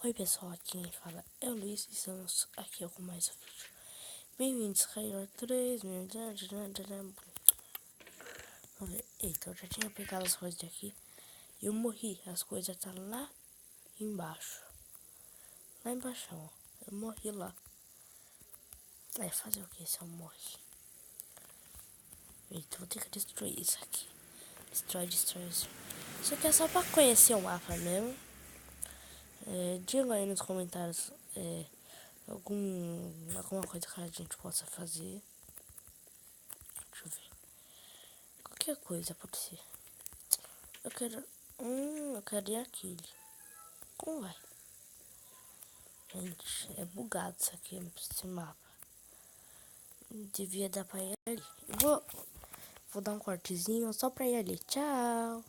Oi pessoal, aqui quem fala é o Luiz e estamos aqui com mais um vídeo. Bem-vindos, Raio 3. Vamos ver. Eita, eu já tinha pegado as coisas daqui e eu morri. As coisas tá lá embaixo. Lá embaixo, ó. Eu morri lá. É, fazer o que se eu morri? Eita, vou ter que destruir isso aqui. Destrói. Isso aqui é só pra conhecer o mapa mesmo. Diga aí nos comentários alguma coisa que a gente possa fazer. Deixa eu ver. Qualquer coisa pode ser. Eu quero ir aquele. Como vai? Gente, é bugado isso aqui, esse mapa. Devia dar pra ir ali. Vou dar um cortezinho só pra ir ali. Tchau.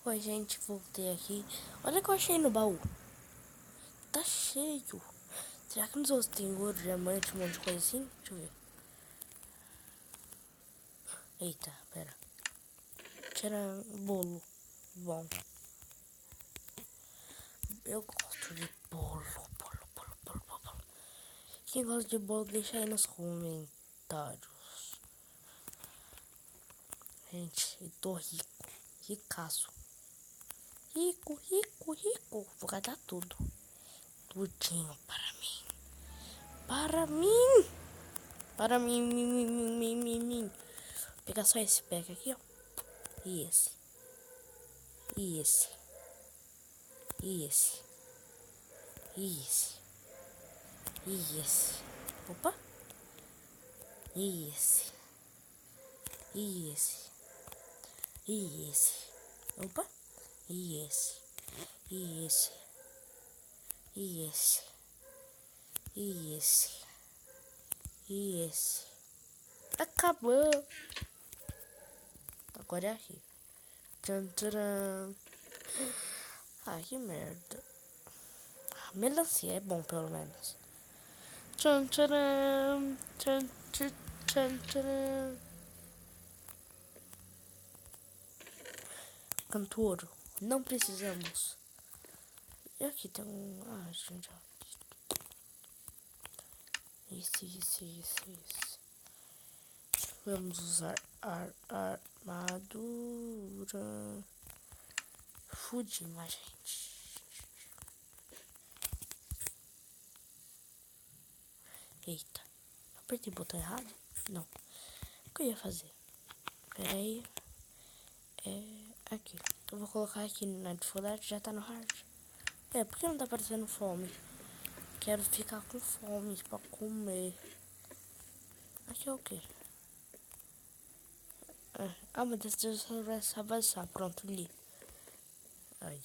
Oi, gente, voltei aqui. Olha o que eu achei no baú. Tá cheio. Será que nos outros tem ouro, diamante, um monte de coisa assim? Deixa eu ver. Eita, pera. Tira bolo. Bom. Eu gosto de bolo. Quem gosta de bolo, deixa aí nos comentários. Gente, eu tô rico. Ricaço. Rico. Vou gastar tudo. Tudinho para mim. Mim. Vou pegar só esse pack aqui, ó. E esse. Opa. E esse. Opa. E esse. Acabou. Agora é aqui. Tcharam. Ai, que merda. Melancia é bom, pelo menos. Tcharam. Cantouro. Não precisamos. E aqui tem um... Ah, gente, ó. Isso. Vamos usar armadura. Fudimos, gente. Eita. Apertei o botão errado? Não. O que eu ia fazer? Pera aí. Aqui. Eu vou colocar aqui na dificuldade. Já tá no hard. Por que não tá aparecendo fome? Quero ficar com fome pra comer. Aqui é o quê? Meu Deus, vai avançar. Pronto, li. Ai.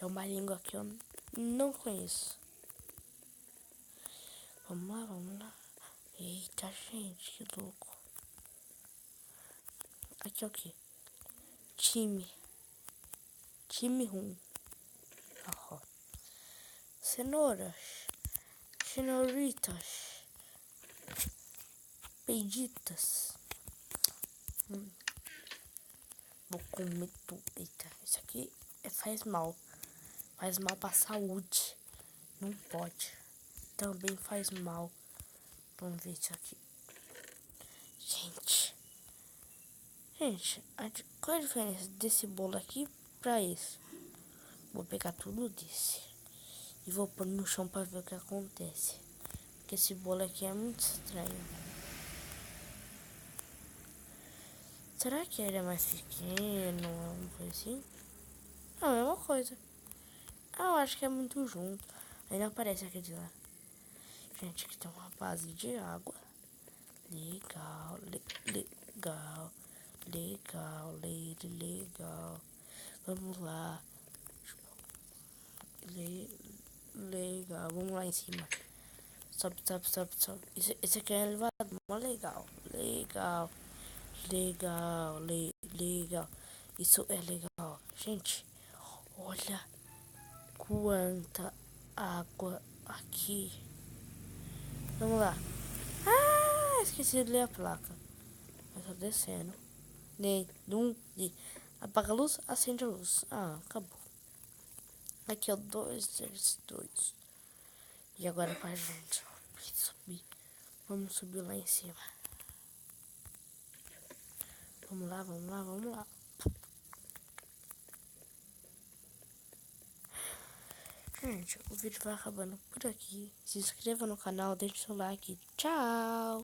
É uma língua que eu não conheço. Vamos lá. Eita, gente, que louco. Aqui é o quê? Time 1. Cenouras. Cenoritas. Peiditas. Vou comer tudo. Eita, isso aqui faz mal. Faz mal pra saúde. Não pode. Também faz mal. Vamos ver isso aqui. Gente, qual é a diferença desse bolo aqui pra esse? Vou pegar tudo desse. E vou pôr no chão pra ver o que acontece. Porque esse bolo aqui é muito estranho. Será que ele é mais pequeno? Alguma coisa assim? Não, é uma coisa. Eu acho que é muito junto. Aí não aparece aquele de lá. Gente, aqui tem uma base de água. Legal. Vamos lá. Legal. Vamos lá em cima. Sobe. Esse aqui é elevador. Legal. Isso é legal. Gente, olha quanta água aqui. Vamos lá. Esqueci de ler a placa. Eu tô descendo. Apaga a luz, acende a luz. Acabou. Aqui é o 2. E agora pra gente subir. Vamos subir lá em cima. Vamos lá, vamos lá, vamos lá. Gente, o vídeo vai acabando por aqui. Se inscreva no canal, deixe seu like. Tchau!